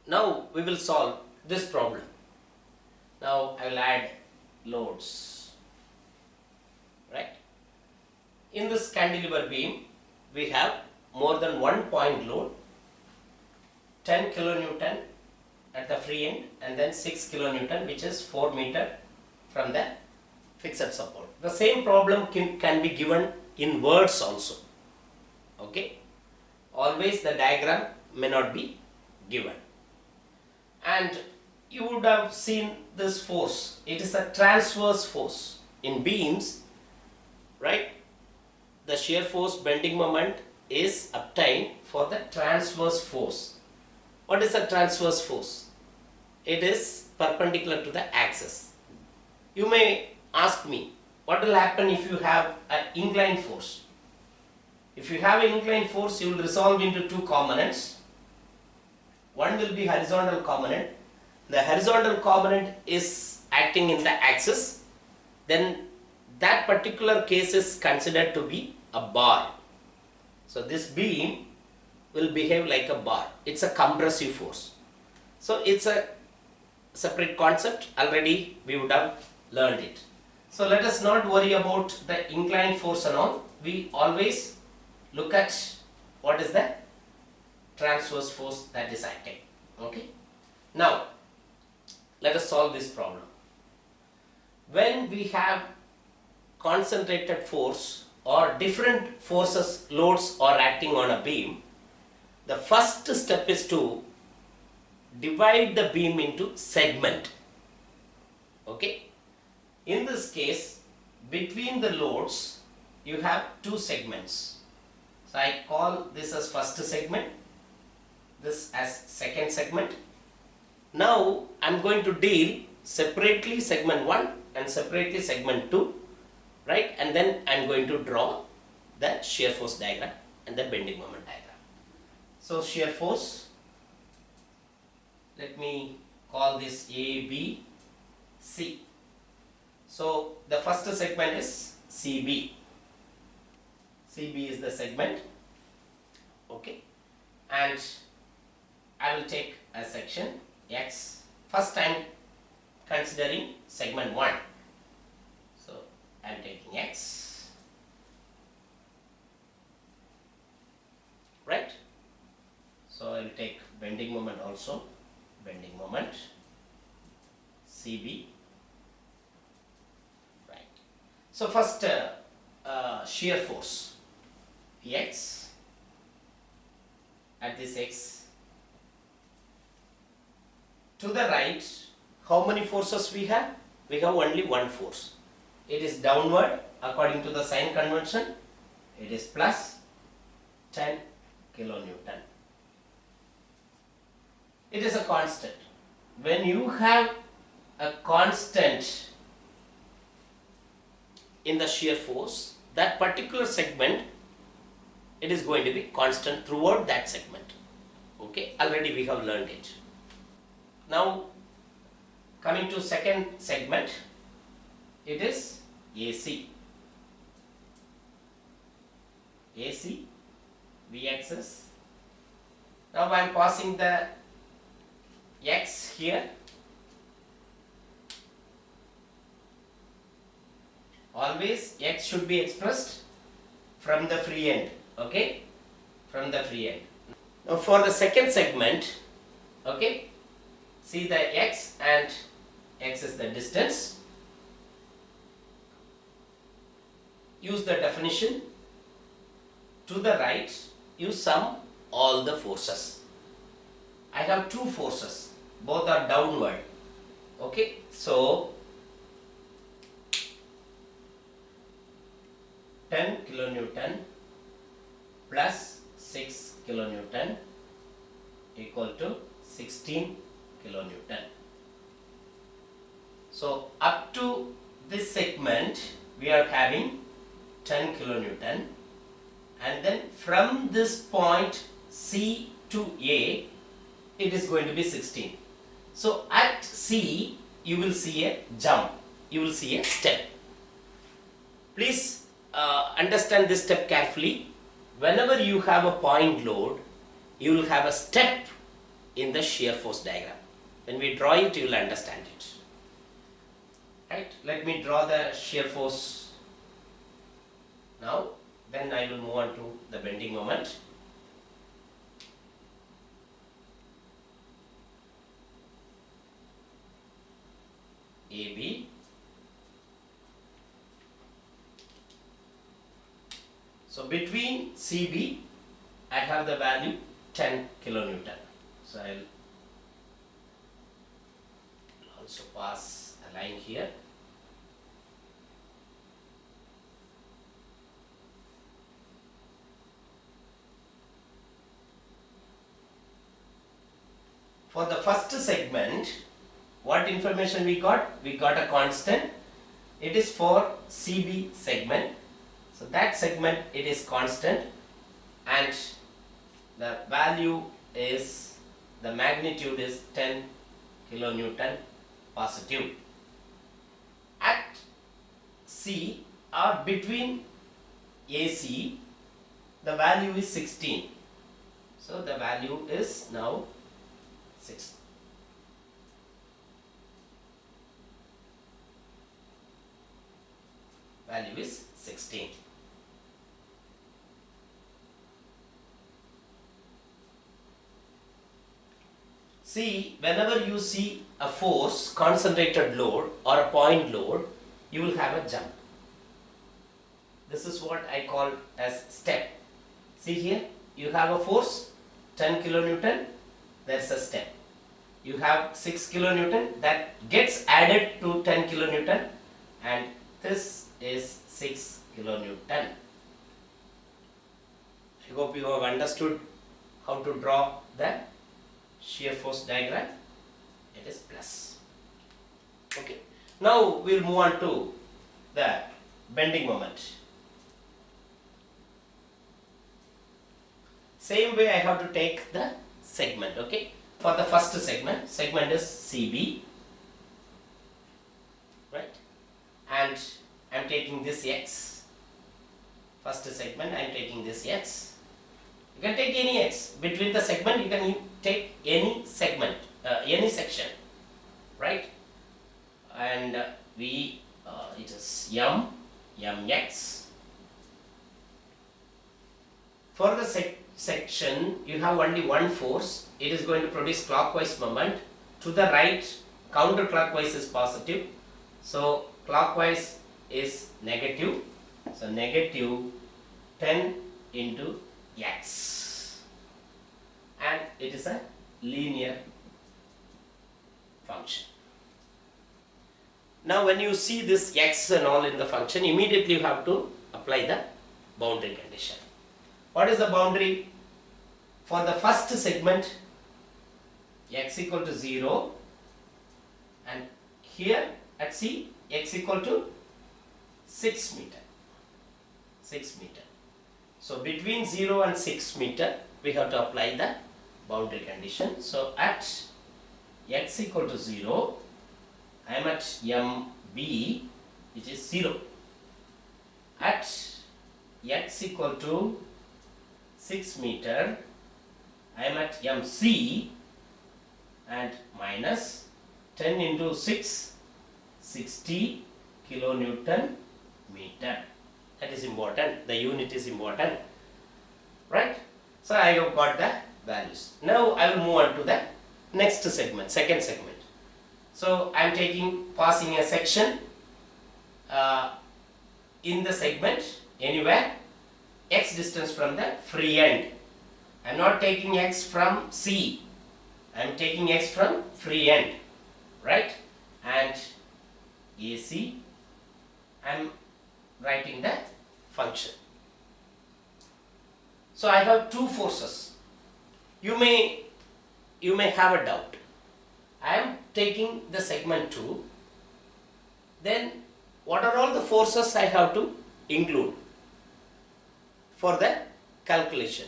Now we will solve this problem. Now I will add loads, right? In this cantilever beam, we have more than one point load, 10 kilonewton at the free end and then 6 kilonewton, which is 4 meter from the fixed support. The same problem can be given in words also. Okay, always the diagram may not be given. And you would have seen this force. It is a transverse force. In beams, right, the shear force bending moment is obtained for the transverse force. What is a transverse force? It is perpendicular to the axis. You may ask me, what will happen if you have an inclined force? If you have an inclined force, you will resolve into two components. One will be horizontal component. The horizontal component is acting in the axis. Then that particular case is considered to be a bar. So this beam will behave like a bar. It's a compressive force. So it's a separate concept. Already we would have learned it. So let us not worry about the inclined force and all. We always look at what is the transverse force that is acting. Okay. Now let us solve this problem. When we have concentrated force or different forces, loads are acting on a beam, the first step is to divide the beam into segment. Okay. In this case, between the loads you have two segments. So I call this as first segment, this as second segment. Now I am going to deal separately segment 1 and separately segment 2, right? And then I am going to draw the shear force diagram and the bending moment diagram. So shear force, let me call this A, B, C. So the first segment is CB. CB is the segment. Okay. And I will take a section X. First I am considering segment 1. So I am taking X. Right. So I will take bending moment also. Bending moment CB. Right. So first shear force X at this X. To the right, how many forces we have? We have only one force. It is downward according to the sign convention. It is plus 10 kilonewton. It is a constant. When you have a constant in the shear force, that particular segment, it is going to be constant throughout that segment. Okay, already we have learned it. Now coming to second segment, it is AC. AC, V-axis. Now I am passing the X here. Always X should be expressed from the free end. Okay, from the free end. Now for the second segment, okay, see the X, and X is the distance. Use the definition. To the right, you sum all the forces. I have two forces, both are downward. Okay, so 10 kilonewton plus 6 kilonewton equal to 16 kilonewton. So up to this segment we are having 10 kilonewton, and then from this point C to A it is going to be 16. So at C you will see a jump, you will see a step. Please understand this step carefully. Whenever you have a point load, you will have a step in the shear force diagram. When we draw it, you will understand it. Right? Let me draw the shear force now. Then I will move on to the bending moment. AB. So between CB, I have the value 10 kilonewton. So I will also pass a line here. For the first segment, what information we got? We got a constant. It is for CB segment. So that segment, it is constant, and the value is, the magnitude is 10 kilonewton positive. At C or between AC, the value is 16. So the value is now 6. Value is 16. See, whenever you see a force, concentrated load or a point load, you will have a jump. This is what I call as step. See here, you have a force 10 kilonewton, there is a step. You have 6 kilonewton, that gets added to 10 kilonewton, and this is 6 kilonewton. I hope you have understood how to draw the shear force diagram. It is plus. Okay. Now we will move on to the bending moment. Same way I have to take the segment. Okay. For the first segment is CB, right? And I am taking this X. First segment I am taking this X. You can take any X. Between the segment you can take any segment, any section, right? And it is mx. For the section, you have only one force. It is going to produce clockwise moment. To the right, counterclockwise is positive. So clockwise is negative. So negative 10 into x. And it is a linear function. Now when you see this x and all in the function, immediately you have to apply the boundary condition. What is the boundary? For the first segment, x equal to 0, and here at C, x equal to 6 meter. 6 meter. So between 0 and 6 meter, we have to apply the boundary condition. So at x equal to 0, I am at MB, which is 0. At x equal to 6 meter, I am at MC, and minus 10 into 6, 60 kilonewton meter. That is important. The unit is important, right? So I have got the values. Now I will move on to the next segment, second segment. So I am passing a section in the segment anywhere x distance from the free end. I am not taking x from C. I am taking x from free end, right? And AC, I am writing the function. So I have two forces. You may have a doubt. I am taking the segment 2. Then what are all the forces I have to include for the calculation?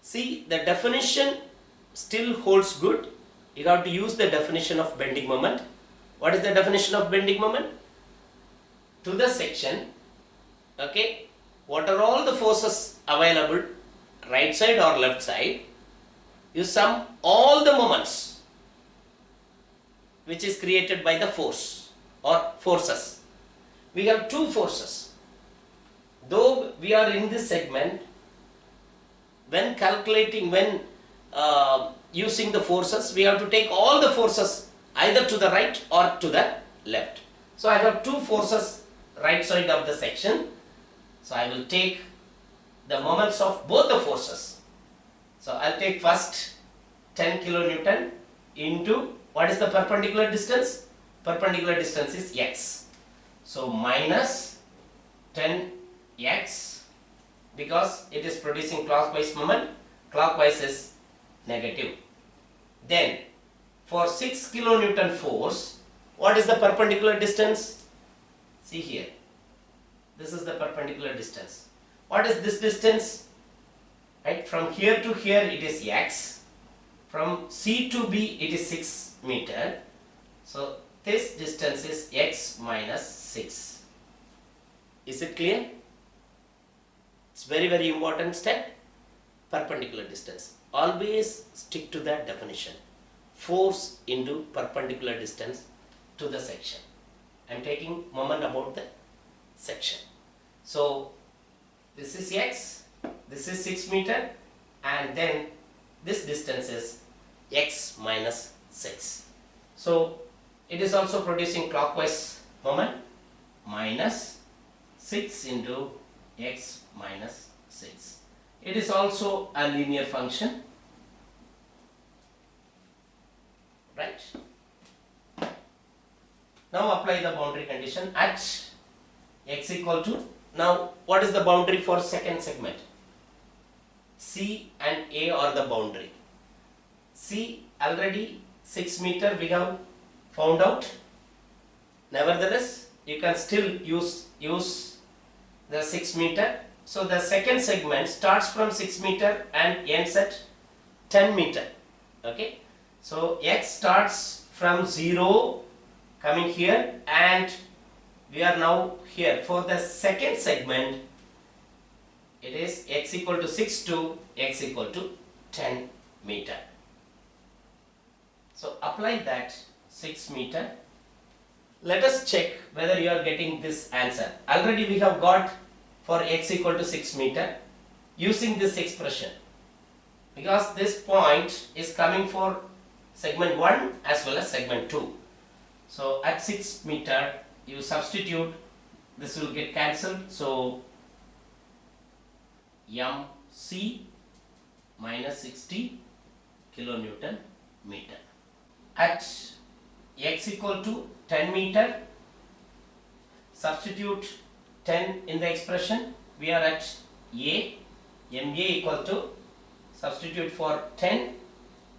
See, the definition still holds good. You have to use the definition of bending moment. What is the definition of bending moment? To the section, what are all the forces available, right side or left side, you sum all the moments which is created by the force or forces. We have two forces. Though we are in this segment, when calculating, when using the forces, we have to take all the forces either to the right or to the left. So I have two forces right side of the section. So I will take the moments of both the forces. So I'll take first 10 kilonewton into what is the perpendicular distance? Perpendicular distance is x. So minus 10x, because it is producing clockwise moment, clockwise is negative. Then for 6 kilonewton force, what is the perpendicular distance? See here, this is the perpendicular distance. What is this distance? Right, from here to here it is x, from C to B it is 6 meter. So this distance is x minus 6. Is it clear? It's very important step. Perpendicular distance. Always stick to that definition. Force into perpendicular distance to the section. I am taking moment about the section. So this is x, this is 6 meter, and then this distance is x minus 6. So it is also producing clockwise moment, minus 6 into x minus 6. It is also a linear function, right? Now apply the boundary condition at x equal to, now what is the boundary for second segment? C and A are the boundary. C already 6 meter we have found out. Nevertheless, you can still use the 6 meter. So the second segment starts from 6 meter and ends at 10 meter. Okay. So x starts from 0 coming here, and we are now here. For the second segment, it is x equal to 6 to x equal to 10 meter. So apply that 6 meter. Let us check whether you are getting this answer. Already we have got for x equal to 6 meter using this expression, because this point is coming for segment 1 as well as segment 2. So at 6 meter you substitute, this will get cancelled. So mc minus 60 kilonewton meter. At x equal to 10 meter, substitute 10 in the expression. We are at A, MA equal to, substitute for 10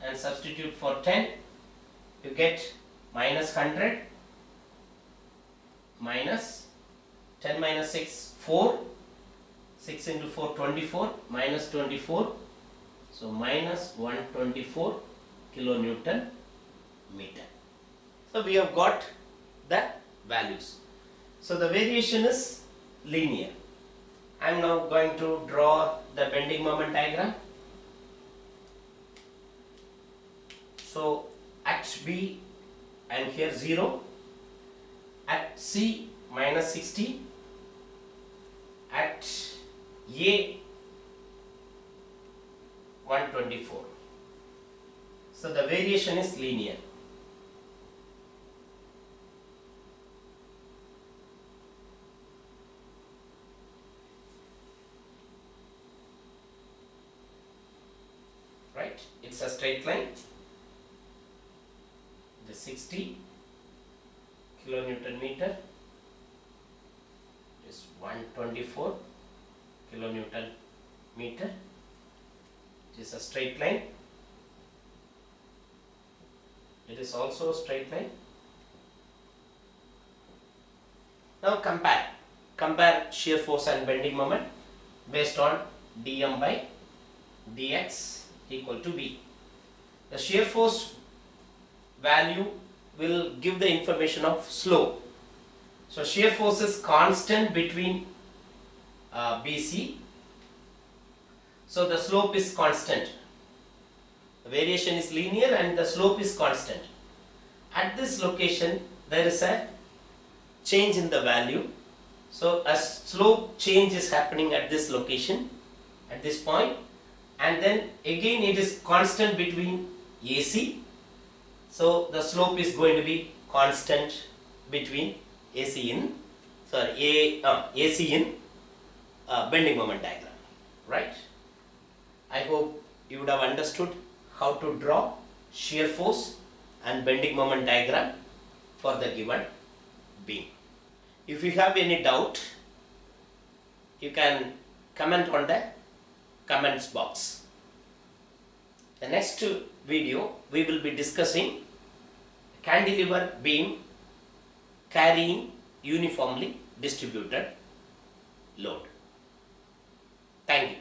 and substitute for 10, you get minus 100, minus 10 minus 6, 4, 6 into 4, 24, minus 24, so minus 124 kilonewton meter. So we have got the values. So the variation is linear. I am now going to draw the bending moment diagram. So at B I am here 0, at C minus 60, at A 124. So the variation is linear. Right? It's a straight line. The 60 kilonewton meter is 124 kilonewton meter. It is a straight line. It is also a straight line. Now compare shear force and bending moment based on dm by dx equal to b. The shear force value will give the information of slope. So shear force is constant between BC. So the slope is constant. The variation is linear and the slope is constant. At this location there is a change in the value. So a slope change is happening at this location, at this point, and then again it is constant between AC. So the slope is going to be constant between AC in bending moment diagram, right? I hope you would have understood how to draw shear force and bending moment diagram for the given beam. If you have any doubt, you can comment on the comments box. The next video we will be discussing cantilever beam carrying uniformly distributed load. Thank you.